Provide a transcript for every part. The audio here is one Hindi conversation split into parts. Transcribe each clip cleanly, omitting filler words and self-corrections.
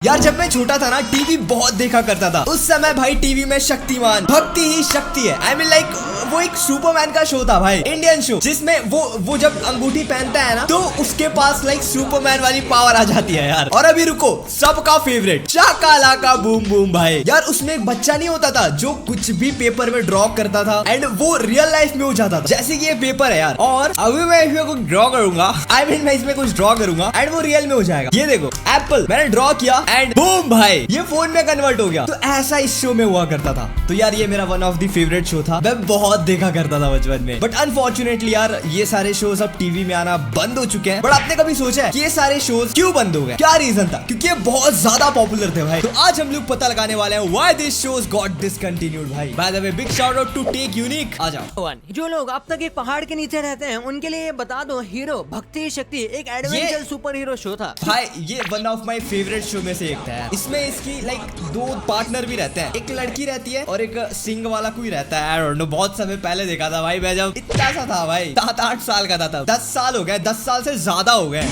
यार जब मैं छोटा था ना टीवी बहुत देखा करता था। उस समय भाई टीवी में शक्तिमान, भक्ति ही शक्ति है। आई मीन लाइक वो एक सुपरमैन का शो था भाई, इंडियन शो, जिसमें वो जब अंगूठी पहनता है ना तो उसके पास लाइक सुपरमैन वाली पावर आ जाती है यार। और अभी रुको, सबका फेवरेट चाका लाका बूम बूम भाई। यार उसमें एक बच्चा नहीं होता था जो कुछ भी पेपर में ड्रॉ करता था एंड वो रियल लाइफ में हो जाता था। जैसे कि ये पेपर है यार और अभी मैं इसमें कुछ ड्रॉ करूंगा, आई मीन मैं इसमें कुछ ड्रॉ करूंगा एंड वो रियल में हो जाएगा। ये देखो एप्पल मैंने ड्रॉ किया एंड बूम भाई ये फोन में कन्वर्ट हो गया। तो ऐसा इस शो में हुआ करता था। तो यार ये मेरा one of the favourite show था, मैं बहुत देखा करता था बचपन में। बट अनफॉर्चुनेटली यार ये सारे शोज अब टीवी में आना बंद हो चुके हैं। बट आपने कभी सोचा है कि ये सारे शोज क्यों बंद हो गए? क्या रीजन था? क्योंकि ये बहुत ज्यादा पॉपुलर थे भाई। तो आज हम लोग पता लगाने वाले हैं why this shows got discontinued भाई। By the way big shout out to Tech Unique. आ जाओ। जो लोग अब तक एक पहाड़ के नीचे रहते हैं उनके लिए बता दो, हीरो भक्ति शक्ति एक एडवेंचर सुपर हीरो शो था भाई। ये one of my favourite show में से एक था। इसमें इसकी लाइक दो पार्टनर भी रहते हैं, एक लड़की रहती है और एक सिंग वाला कोई रहता है। आई डोंट नो, बहुत समय पहले देखा था भाई मैं, जब इतना सा था भाई, 7-8 साल का था तब। 10 साल हो गए, 10 साल से ज्यादा हो गए।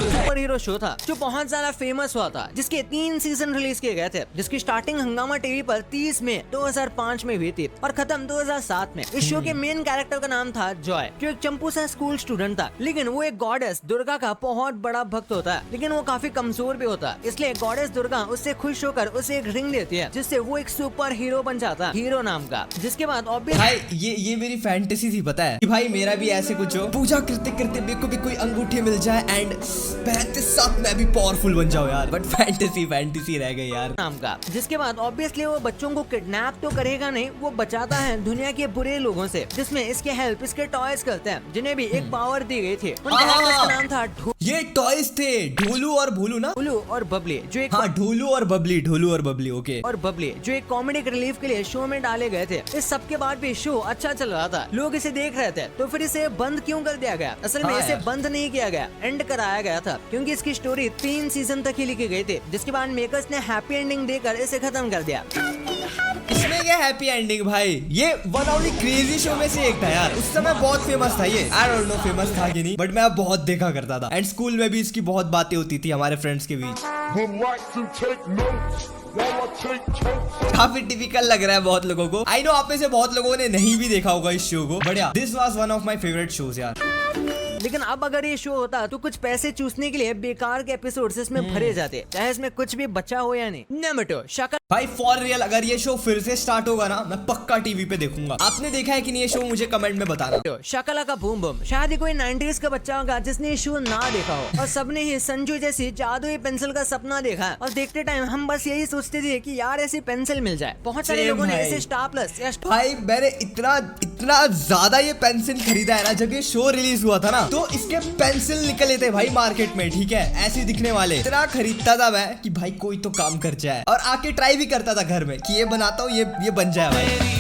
सुपर हीरो शो था जो बहुत ज्यादा फेमस हुआ था, जिसके 3 सीजन रिलीज किए गए थे, जिसकी स्टार्टिंग हंगामा टीवी पर 30 मई 2005 में हुई थी और खत्म 2007 में। इस शो के मेन कैरेक्टर का नाम था जॉय, जो एक चंपू सा स्कूल स्टूडेंट था। लेकिन वो एक गॉडेस दुर्गा का बहुत बड़ा भक्त होता है, लेकिन वो काफी कमजोर भी होता है। इसलिए गॉडेस दुर्गा उससे खुश होकर उसे एक रिंग देती है, जिससे वो एक सुपर हीरो बन जाता है, हीरो नाम का। जिसके बाद भाई ये मेरी फैंटेसी थी, पता है कि भाई मेरा भी ऐसे कुछ हो, पूजा करते करते मेरे को भी कोई अंगूठी मिल जाए एंड पहनते साथ मैं भी पावरफुल बन जाऊं यार। बट फैंटेसी रह गई यार नाम का। जिसके बाद ऑब्वियसली वो बच्चों को किडनैप तो करेगा नहीं, वो बचाता है दुनिया के बुरे लोगों से, जिसमें इसके हेल्प इसके टॉयज करते हैं, जिन्हें भी एक पावर दी गई थी। उनके हैकर्स का नाम था ये टॉयज थे ढोलू और भोलू ना, ढोलू और बबली, जो एक ढोलू और बबली ओके, और बबली जो एक कॉमेडिक रिलीफ के लिए शो में डाले गए थे। इस सब के बाद भी शो अच्छा चल रहा था, लोग इसे देख रहे थे, तो फिर इसे बंद क्यों कर दिया गया? असल में इसे बंद नहीं किया गया, एंड कराया गया था, क्योंकि इसकी स्टोरी 3 सीजन तक ही लिखी गई थी। जिसके बाद मेकर्स ने हैप्पी एंडिंग देकर इसे खत्म कर दिया। इसमें क्या हैप्पी एंडिंग भाई? ये one of the crazy show में से एक था यार। उस समय बहुत फेमस था ये, आई डोंट नो फेमस था कि नहीं, बट मैं बहुत देखा करता था एंड स्कूल में भी इसकी बहुत बातें होती थी हमारे फ्रेंड्स के बीच। काफी टिपिकल लग रहा है बहुत लोगों को। आई नो आप में से बहुत लोगों ने नहीं भी देखा होगा इस शो को, बढ़िया। This was one of my favourite shows यार। लेकिन अब अगर ये शो होता तो कुछ पैसे चूसने के लिए बेकार के एपिसोड्स इसमें भरे जाते, चाहे इसमें कुछ भी बचा हो या नहीं। नमटो शाका भाई फॉर रियल, अगर ये शो फिर से स्टार्ट होगा ना मैं पक्का टीवी पे देखूंगा। आपने देखा है कि नहीं ये शो? मुझे कमेंट में बताना। शकला का बूम बूम शायद ही कोई 90s का बच्चा होगा जिसने ये शो ना देखा हो, और सबने ही संजू जैसी जादुई पेंसिल का सपना देखा है। और देखते टाइम हम बस यही सोचते थे कि यार ऐसी पेंसिल मिल जाए। बहुत सारे लोगों ने इसे स्टार प्लस या भाई मैंने इतना ज्यादा ये पेंसिल खरीदा है ना, जब ये शो रिलीज हुआ था ना तो इसके पेंसिल निकले थे भाई मार्केट में, ठीक है, ऐसे दिखने वाले। इतना खरीदता था मैं कि भाई कोई तो काम कर जाए, और आके ट्राई भी करता था घर में कि ये बनाता हूँ ये बन जाए भाई।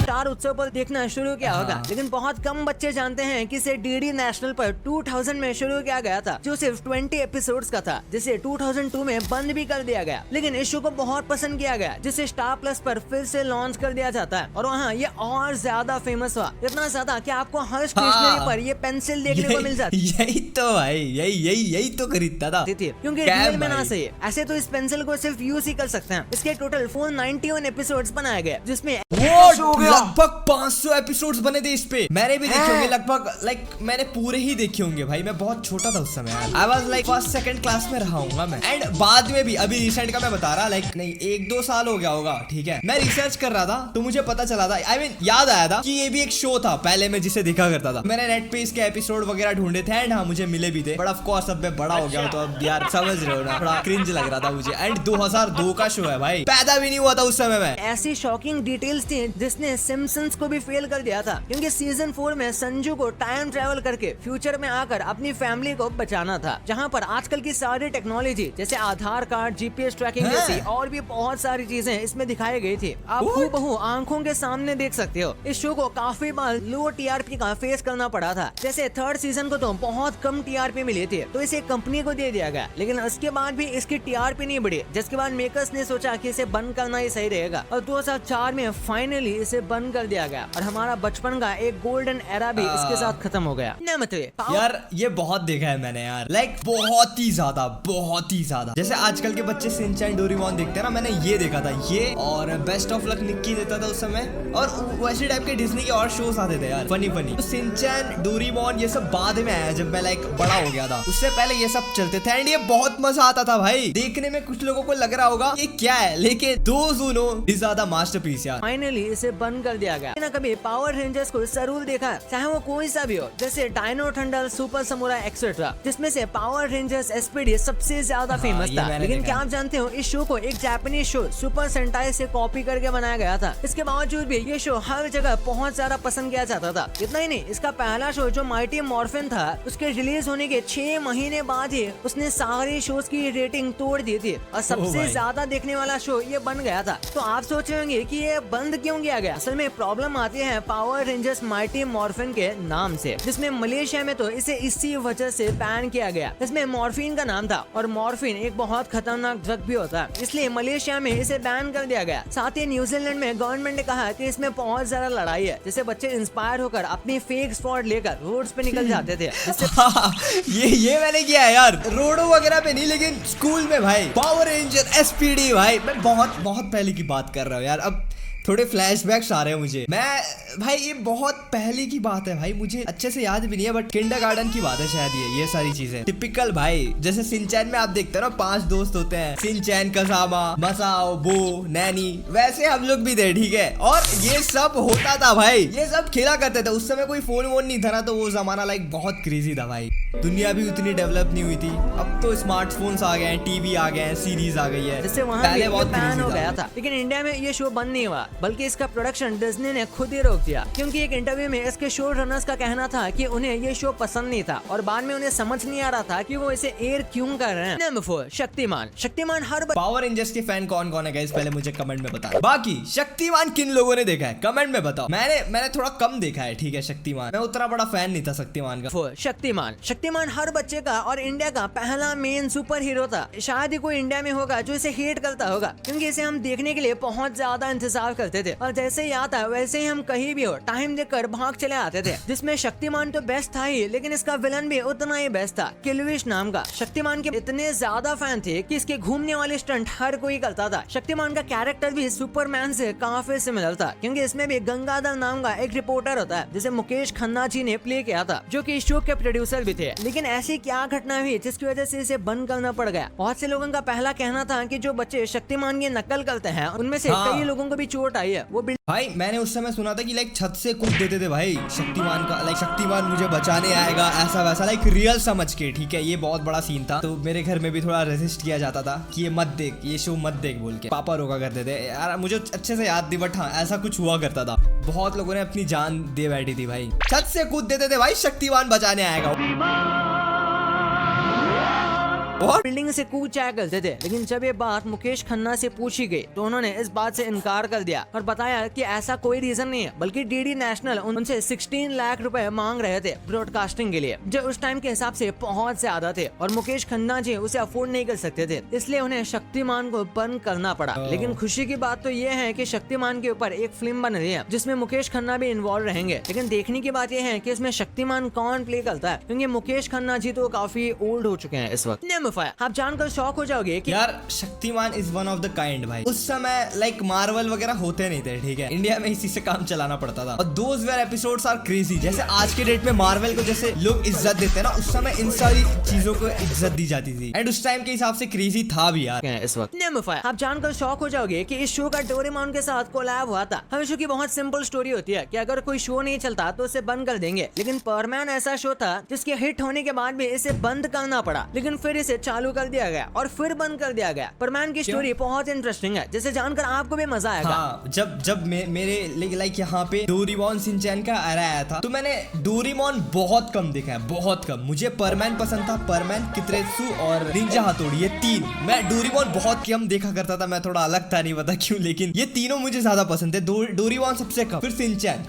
स्टार उत्सव पर देखना शुरू किया होगा, लेकिन बहुत कम बच्चे जानते हैं कि इसे डीडी नेशनल पर 2000 में शुरू किया गया था, जो सिर्फ 20 एपिसोड्स का था, जिसे 2002 में बंद भी कर दिया गया। लेकिन इस शो को बहुत पसंद किया गया, जिसे स्टार प्लस पर फिर से लॉन्च कर दिया जाता है, और वहाँ ये और ज्यादा फेमस हुआ, इतना ज्यादा कि आपको हर स्टेशनरी पर ये पेंसिल देखने को मिल जाती। यही तो भाई, यही तो खरीदता था, क्योंकि रियल में ना सही है। ऐसे तो इस पेंसिल को सिर्फ यूज ही कर सकते हैं। इसके टोटल 491 एपिसोड्स बनाए गए, जिसमें लगभग 500 एपिसोड्स बने थे इस पे। मैंने भी देखे होंगे लगभग, लाइक मैंने पूरे ही देखे होंगे भाई। मैं बहुत छोटा था उस समय यार, I was like first second class में रहा हूँ मैं। एंड बाद में भी अभी रिसेंट का मैं बता रहा, लाइक नहीं 1-2 साल हो गया होगा, ठीक है, मैं रिसर्च कर रहा था तो मुझे पता चला था, आई मीन याद आया था कि ये भी एक शो था पहले मैं जिसे देखा करता था। मैंने नेट पे इसके एपिसोड वगैरह ढूंढे थे एंड हाँ मुझे मिले भी थे, बट ऑफ कोर्स अब मैं बड़ा हो गया हूँ तो अब यार समझ रहे हो ना, थोड़ा क्रिंज लग रहा था मुझे। एंड 2002 का शो है भाई, पैदा भी नहीं हुआ था उस समय में। ऐसी शॉकिंग डिटेल्स थी जिसने सिम्पसन्स को भी फेल कर दिया था, क्योंकि सीजन 4 में संजू को टाइम ट्रेवल करके फ्यूचर में आकर अपनी फैमिली को बचाना था, जहां पर आजकल की सारी टेक्नोलॉजी जैसे आधार कार्ड, जीपीएस ट्रैकिंग जैसी और भी बहुत सारी चीजें इसमें दिखाई गई थी। आप हूबहू आंखों के सामने देख सकते हो। इस शो को काफी बार लो टीआरपी का फेस करना पड़ा था, जैसे 3rd सीजन को तो बहुत कम टीआरपी मिली थी, तो इसे कंपनी को दे दिया गया। लेकिन उसके बाद भी इसकी टीआरपी नहीं बढ़ी, जिसके बाद मेकर्स ने सोचा कि इसे बंद करना ही सही रहेगा, और 2004 में फाइनली इसे बंद कर कर दिया गया और हमारा बचपन का एक गोल्डन एरा भी इसके साथ खत्म हो गया। यार ये बहुत देखा है मैंने यार, लाइक बहुत ही ज्यादा। जैसे आजकल के बच्चे सिंचैन डोरेमोन देखते हैं ना, मैंने ये देखा था ये, और बेस्ट ऑफ लक निक्की देता था उस समय, और वैसे टाइप के डिज्नी के और शोज आते थे यार फनी। तो सिंचैन डोरेमोन ये सब बाद में आया जब मैं लाइक बड़ा हो गया था, उससे पहले ये सब चलते थे एंड ये बहुत मजा आता था भाई देखने में। कुछ लोगों को लग रहा होगा ये क्या है, लेकिन दोस्त नो ज्यादा मास्टरपीस यार। फाइनली इसे बंद कर दिया गया। ना कभी पावर रेंजर्स को जरूर देखा, चाहे वो कोई सा भी हो, जैसे Dino Thunder, Super Samurai etcetera, जिसमें से पावर रेंजर्स एसपीडी सबसे ज्यादा फेमस था। लेकिन क्या आप जानते हो इस शो को एक जापानीज शो सुपर सेंटाई से कॉपी करके बनाया गया था। इसके बावजूद भी ये शो हर जगह बहुत ज्यादा पसंद किया जाता था। इतना ही नहीं, इसका पहला शो जो माइटी मॉर्फिन था, उसके रिलीज होने के 6 महीने बाद ही उसने सारे शोज की रेटिंग तोड़ दी थी और सबसे ज्यादा देखने वाला शो ये बन गया था। तो आप सोच रहे होंगे कि ये बंद क्यों किया गया। असल में प्रॉब्लम आती है पावर रेंजर्स माइटी मॉर्फिन के नाम से, जिसमें मलेशिया में तो इसे इसी वजह से बैन किया गया। इसमें मॉर्फिन का नाम था और मॉर्फिन एक बहुत खतरनाक ड्रग भी होता है, इसलिए मलेशिया में इसे बैन कर दिया गया। साथ ही न्यूजीलैंड में गवर्नमेंट ने कहा कि इसमें बहुत ज्यादा लड़ाई है, जिससे बच्चे इंस्पायर होकर अपनी फेक स्पॉट लेकर रोड्स पे निकल जाते थे। ये मैंने किया है यार, रोडों वगैरह पे नहीं लेकिन स्कूल में भाई। पावर रेंजर एसपीडी भाई, मैं बहुत पहले की बात कर रहा हूँ यार, अब थोड़े फ्लैशबैक्स आ रहे हैं मुझे। मैं भाई ये बहुत पहले की बात है भाई, मुझे अच्छे से याद भी नहीं है, बट किंडरगार्टन की बात है शायद ये सारी चीजें। टिपिकल भाई, जैसे सिंचैन में आप देखते हो ना 5 दोस्त होते हैं, सिंचैन, कसामा, मसाओ, बो, नैनी, वैसे हम लोग भी थे, ठीक है। और ये सब होता था भाई, ये सब खेला करते थे। उस समय कोई फोन वोन नहीं था ना, तो वो जमाना लाइक बहुत क्रेजी था भाई। दुनिया भी उतनी डेवलप नहीं हुई थी, अब तो स्मार्टफोन्स आ गए हैं, टीवी आ गए हैं, सीरीज आ गई है, जिससे वहाँ पहले बहुत बैन हो गया था। लेकिन इंडिया में ये शो बंद नहीं हुआ, बल्कि इसका प्रोडक्शन डिज्नी ने खुद ही रोक दिया, क्योंकि एक इंटरव्यू में इसके शो रनर्स का कहना था कि उन्हें ये शो पसंद नहीं था और बाद में उन्हें समझ नहीं आ रहा था कि वो इसे एयर क्यों कर रहे हैं। नंबर 4 शक्तिमान हर पावर रेंजर्स के फैन कौन है गाइस, पहले मुझे कमेंट में बताओ। बाकी शक्तिमान किन लोगों ने देखा है कमेंट में बताओ। मैंने थोड़ा कम देखा है, ठीक है। शक्तिमान मैं उतना बड़ा फैन नहीं था शक्तिमान का। शक्तिमान हर बच्चे का और इंडिया का पहला मेन सुपर हीरो था। शायद ही कोई इंडिया में होगा जो इसे हेट करता होगा, क्योंकि इसे हम देखने के लिए बहुत ज्यादा इंतजार करते थे और जैसे ही आता वैसे ही हम कहीं भी हो टाइम देखकर भाग चले आते थे। जिसमें शक्तिमान तो बेस्ट था ही, लेकिन इसका विलन भी उतना ही बेस्ट था, किलविश नाम का। शक्तिमान के इतने ज्यादा फैन थे कि इसके घूमने वाले स्टंट हर कोई करता था। शक्तिमान का कैरेक्टर भी सुपरमैन से काफी सिमिलर था, क्योंकि इसमें भी गंगाधर नाम का एक रिपोर्टर होता है, जिसे मुकेश खन्ना जी ने प्ले किया था, जो कि इस शो के प्रोड्यूसर भी थे। लेकिन ऐसी क्या घटना हुई जिसकी वजह से इसे बंद करना पड़ गया। बहुत से लोगों का पहला कहना था कि जो बच्चे शक्तिमान की नकल करते हैं उनमें से कई लोगों को भी चोट आई है। वो भाई मैंने उस समय सुना था कि लाइक छत से कूद देते थे भाई शक्तिमान का, लाइक शक्तिमान मुझे बचाने आएगा ऐसा वैसा, लाइक रियल समझ के, ठीक है। ये बहुत बड़ा सीन था, तो मेरे घर में भी थोड़ा रेजिस्ट किया जाता था कि ये मत देख, ये शो मत देख बोल के पापा रोका करते थे यार। मुझे अच्छे से याद नहीं, बट हाँ ऐसा कुछ हुआ करता था। बहुत लोगों ने अपनी जान दे बैठी थी भाई, छत से कूद देते थे भाई शक्तिमान बचाने आएगा और बिल्डिंग से कूद जाया करते थे। लेकिन जब ये बात मुकेश खन्ना से पूछी गई तो उन्होंने इस बात से इनकार कर दिया और बताया कि ऐसा कोई रीजन नहीं है, बल्कि डीडी नेशनल उनसे 16 लाख रुपए मांग रहे थे ब्रॉडकास्टिंग के लिए, जो उस टाइम के हिसाब से बहुत ज्यादा थे और मुकेश खन्ना जी उसे अफोर्ड नहीं कर सकते थे, इसलिए उन्हें शक्तिमान को बंद करना पड़ा। लेकिन खुशी की बात तो ये है कि शक्तिमान के ऊपर एक फिल्म बन रही है जिसमें मुकेश खन्ना भी इन्वॉल्व रहेंगे। लेकिन देखने की बात यह है कि इसमें शक्तिमान कौन प्ले करता है, क्योंकि मुकेश खन्ना जी तो काफी ओल्ड हो चुके हैं इस वक्त। आप जानकर शॉक हो जाओगे कि यार Shaktimaan is one of the kind भाई। उस समय लाइक मार्वल वगैरह होते नहीं थे, ठीक है, इंडिया में इसी से काम चलाना पड़ता था और those were episodes are crazy. जैसे आज के डेट में मार्वल को जैसे लोग इज्जत देते हैं ना, उस समय इन सारी चीजों को इज्जत दी जाती थी एंड उस टाइम के हिसाब से क्रेजी था भी यार इस वक्त। आप जानकर शॉक हो जाओगे कि इस शो का डोरेमोन के साथ कोलैब हुआ था। हम शो की बहुत सिंपल स्टोरी होती है कि अगर कोई शो नहीं चलता तो उसे बंद कर देंगे, लेकिन परमैन ऐसा शो था जिसके हिट होने के बाद भी इसे बंद करना पड़ा, लेकिन फिर इसे चालू कर दिया गया और फिर बंद कर दिया गया। परमैन की स्टोरी बहुत इंटरेस्टिंग है, जिसे जानकर आपको भी मजा आएगा। हाँ, जब मेरे लाइक यहाँ पे डोरेमोन शिनचैन का एरा आया था, तो मैंने डोरेमोन बहुत कम देखा है, बहुत कम। मुझे परमैन पसंद था, परमैन, कितरेत्सु और निंजा हाथोड़ी, ये 3 मैं डोरेमोन बहुत कम देखा करता था। मैं थोड़ा अलग था, नहीं पता क्यों, लेकिन ये तीनों मुझे ज्यादा पसंद थे। डोरेमोन सबसे कम, फिर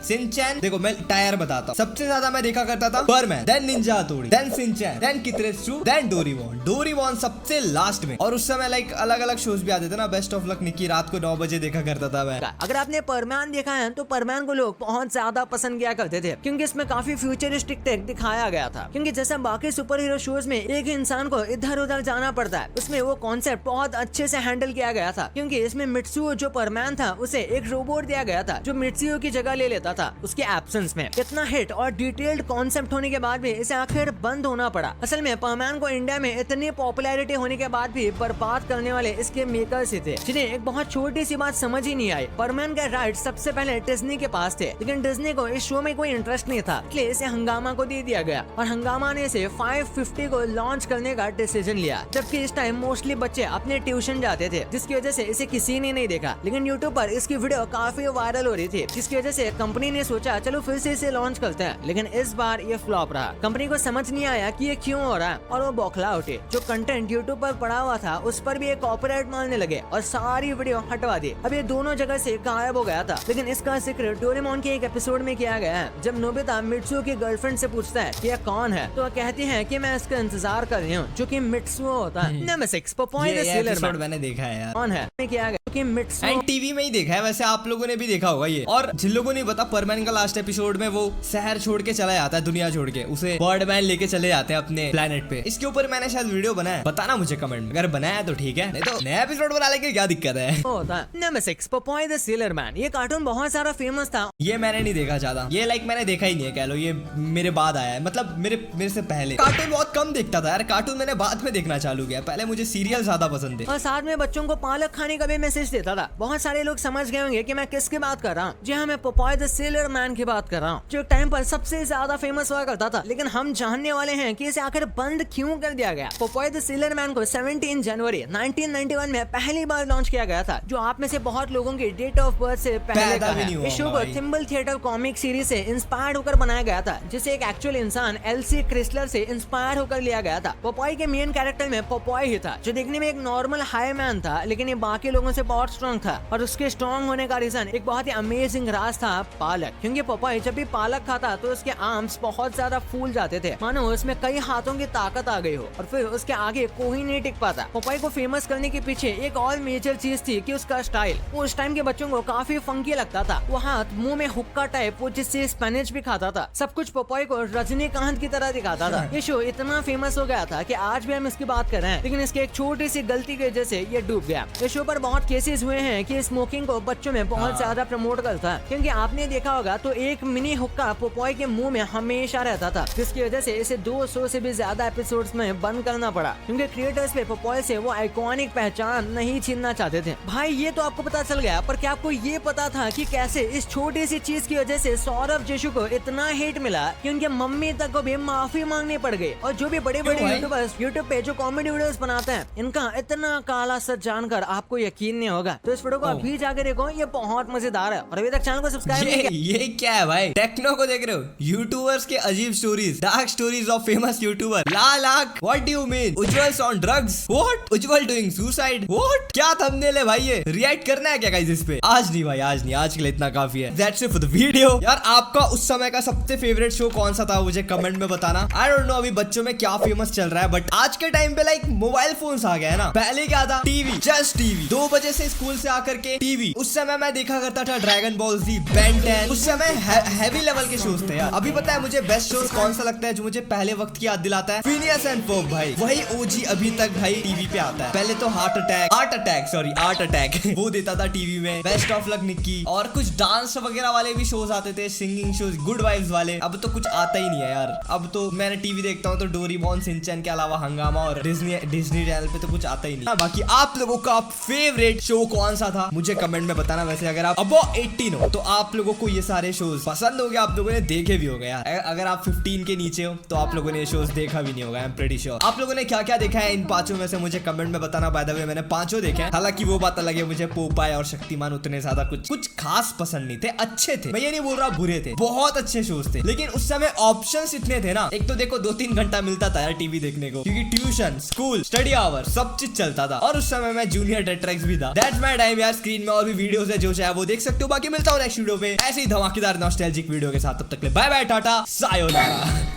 शिनचैन। देखो मैं टायर बताता हूँ, सबसे ज्यादा मैं देखा करता था Perman, then ninja Hattori, then Shinchan, then Kiteretsu, then Doraemon. Doraemon सबसे लास्ट में। और उस समय लाइक अलग अलग शोज भी आते थे ना, बेस्ट ऑफ लक निक्की रात को 9 बजे देखा करता था मैं। अगर आपने परमान देखा है तो परमान को लोग बहुत ज्यादा पसंद किया करते थे क्योंकि इसमें काफी फ्यूचरिस्टिक टेक दिखाया गया था। क्योंकि जैसा बाकी सुपर हीरो शोज में एक ही इंसान को इधर उधर जाना पड़ता है, उसमें वो कॉन्सेप्ट बहुत अच्छे से हैंडल किया गया था। क्योंकि इसमें मित्सुओ जो परमान था उसे एक रोबोट दिया गया था जो मित्सुओ की जगह ले लेता था उसके एब्सेंस में। इतना हिट और डिटेल्ड कॉन्सेप्ट होने के बाद भी इसे आखिर बंद होना पड़ा। असल में परमान को इंडिया में इतनी पॉपुलैरिटी होने के बाद भी बर्बाद करने वाले इसके मेकर्स ही थे, जिन्हें एक बहुत छोटी सी बात समझ ही नहीं आई। परमान का राइट सबसे पहले डिज्नी के पास थे, लेकिन डिज्नी को इस शो में कोई इंटरेस्ट नहीं था, इसलिए इसे हंगामा को दे दिया गया और हंगामा ने इसे 550 को लॉन्च करने का डिसीजन लिया। जबकि इस टाइम मोस्टली बच्चे अपने ट्यूशन जाते थे, जिसकी वजह से इसे किसी ने नहीं देखा। लेकिन यूट्यूब पर इसकी वीडियो काफी वायरल हो रही थी, जिसकी वजह से कंपनी ने सोचा चलो फिर से इसे लॉन्च करते हैं। लेकिन इस बार ये फ्लॉप रहा। कंपनी को समझ नहीं आया कि ये क्यों हो रहा है और वो बौखला उठे। जो कंटेंट यूट्यूब पर पड़ा हुआ था उस पर भी एक कॉपीराइट मारने लगे और सारी वीडियो हटवा दी। अब ये दोनों जगह से गायब हो गया था। लेकिन इसका जिक्र डोरेमोन के एक एपिसोड में किया गया है, जब नोबिता मित्सुओ की गर्लफ्रेंड से पूछता है कि यह कौन है, तो वह कहती है कि मैं इसका इंतजार कर रही हूँ, जो कि मित्सुओ होता है। Number 6 Popeye the sailor man मैंने देखा है यार। कौन है किया गया कि मित्सुओ एंड टीवी में ही देखा है, वैसे आप लोगों ने भी देखा होगा ये। और जिन लोगों ने पता, परमैन का लास्ट एपिसोड में वो शहर छोड़ के चला जाता है, दुनिया छोड़ के, उसे बर्डमैन लेके चले जाते हैं अपने प्लेनेट पे। इसके ऊपर मैंने शायद वीडियो बनाया, बताना मुझे कमेंट में, अगर बनाया तो ठीक है, नहीं तो नया एपिसोड बना लेंगे, क्या दिक्कत है। होता है। Number 6 Popeye the sailor man. ये कार्टून बहुत सारा फेमस था। ये मैंने नहीं देखा ज्यादा, ये लाइक मैंने देखा ही नहीं है, कह लो ये मेरे बाद आया है, मतलब मेरे से पहले। कार्टून बहुत कम देखता था यार, कार्टून मैंने बाद में देखना चालू किया, पहले मुझे सीरियल ज्यादा पसंद है। और साथ में बच्चों को पालक खाने का भी मैसेज देता था। बहुत सारे लोग समझ गए होंगे कि मैं किसकी बात कर रहा हूँ। जी हाँ, मैं पोपोय द सेलर मैन की बात कर रहा हूँ, जो एक टाइम पर सबसे ज्यादा फेमस हुआ करता था। लेकिन हम जानने वाले हैं कि इसे आखिर बंद क्यों कर दिया गया। पोपोय द सेलर मैन को 17 जनवरी 1991 में पहली बार लॉन्च किया गया था, जो आप में से बहुत लोगों की डेट ऑफ बर्थ से पहले का है। इस शो को थिम्बल थिएटर कॉमिक सीरीज से इंस्पायर्ड होकर बनाया गया था, जिसे एक एक्चुअल इंसान एलसी क्रिस्लर से इंस्पायर होकर लिया गया था। पोपोय के मेन कैरेक्टर में पोपोय ही था, जो देखने में एक नॉर्मल हाई मैन था, लेकिन ये बाकी लोगों से बहुत स्ट्रॉन्ग था। और उसके स्ट्रॉन्ग होने का रीजन एक बहुत ही अमेजिंग राज था, पालक। क्योंकि पोपोय जब भी पालक खाता तो उसके आर्म्स बहुत ज्यादा फूल जाते थे, मानो उसमें कई हाथों की ताकत आ गई हो, और फिर उसके आगे कोई नहीं टिक पाता। पोपोय को फेमस करने के पीछे एक और मेजर चीज थी कि उसका स्टाइल उस टाइम के बच्चों को काफी फंकी लगता था। वो हाथ मुंह में हुक्का टाइप, वो जिससे स्पेनिश भी खाता था। सब कुछ पोपोय को रजनीकांत की तरह दिखाता था। ये शो इतना फेमस हो गया था कि आज भी हम इसकी बात कर रहे हैं, लेकिन इसके एक छोटी सी गलती की वजह से ये डूब गया। इस शो पर बहुत केसेस हुए हैं कि स्मोकिंग को बच्चों में बहुत ज्यादा प्रमोट करता है। क्योंकि आपने देखा होगा तो एक मिनी हुक्का पोपोय के मुंह में हमेशा रहता था, जिसकी वजह से इसे 200 से भी ज्यादा एपिसोड्स में बंद करना पड़ा। क्योंकि क्रिएटर्स पे पोपोय से वो आइकॉनिक पहचान नहीं छीनना चाहते थे। भाई ये तो आपको पता चल गया, पर क्या आपको ये पता था कि कैसे इस छोटी सी चीज की वजह से सौरभ जोशी को इतना हिट मिला कि उनके मम्मी तक को भी माफी मांगनी पड़ गई। और जो भी बड़े बड़े यूट्यूबर्स यूट्यूब पे जो कॉमेडी वीडियोस बनाते हैं, इनका इतना काला सच जानकर आपको यकीन नहीं होगा। तो इस वीडियो को अभी जाके देखो, ये बहुत मजेदार है। और अभी तक चैनल को सब्सक्राइब नहीं किया। ये क्या है भाई, टेक्नो को देख रहे हो, यूट्यूबर्स के अजीब stories, dark stories of famous YouTuber. Lakh what do you mean, Ujjwal on drugs, what, Ujjwal doing suicide, what, क्या थंबनेल है भाई, ये रिएक्ट करना है क्या गाइस इस पे? आज नहीं भाई, आज नहीं, आज के लिए इतना काफी है। That's it for the video. यार आपका उस समय का सबसे फेवरेट शो कौन सा था, मुझे कमेंट में बताना। आई डोंट नो अभी बच्चों में क्या फेमस चल रहा है, बट आज के टाइम पे लाइक मोबाइल फोन्स आ गया है ना। पहले क्या था, टीवी, जस्ट टीवी। 2 बजे से स्कूल से आकर के टीवी। उस समय मैं देखा करता था ड्रैगन बॉल जी, बेन 10। उस समय हैवी लेवल के शोज थे यार। अभी पता है मुझे बेस्ट शोज कौन सा लगता है, जो मुझे पहले वक्त की याद दिलाता है? फिनियस एंड फर्ब भाई, वही ओजी अभी तक भाई टीवी पे आता है। पहले तो आर्ट अटैक वो देता था टीवी में, बेस्ट ऑफ लक निक्की, और कुछ डांस वगैरह वाले भी शोज आते थे, सिंगिंग शोज, गुड वाइब्स वाले। अब तो कुछ आता ही नहीं है यार। अब तो मैंने टीवी देखता हूँ तो डोरेमोन, शिनचैन के अलावा हंगामा और डिज्नी चैनल पे तो कुछ आता ही नहीं। बाकी आप लोगों का फेवरेट शो कौन सा था मुझे कमेंट में बताना। वैसे अगर आप अबव 18 हो तो आप लोगों को ये सारे शोज पसंद हो गए, आप लोगों ने देखे भी हो गए यार। अगर आप 15 के नीचे हो तो आप लोगों ने ये शोज देखा भी नहीं होगा, आई एम प्रीटी श्योर। आप लोगों ने क्या क्या देखा है इन 5 में से मुझे कमेंट में बताना। बाय द वे मैंने 5 देखे हैं, हालांकि वो बात अलग है, मुझे पोपाय और शक्तिमान उतने ज्यादा कुछ खास पसंद नहीं थे। अच्छे थे, मैं ये नहीं बोल रहा बुरे थे, बहुत अच्छे शोज थे, लेकिन उस समय ऑप्शंस इतने थे ना। एक तो देखो 2-3 घंटा मिलता था यार टीवी देखने को, क्योंकि ट्यूशन, स्कूल, स्टडी आवर सब चीज चलता था। और उस समय मैं जूनियर टेट्रिक्स भी था। दैट्स माय टाइम यार। स्क्रीन में और भी वीडियोस है, जो चाहे वो देख सकते हो। बाकी मिलता हूँ नेक्स्ट वीडियो पे ऐसे ही धमाकेदार नॉस्टैल्जिक वीडियो के साथ। तब तक के लिए बाय बाय, टाटा, सायोनारा।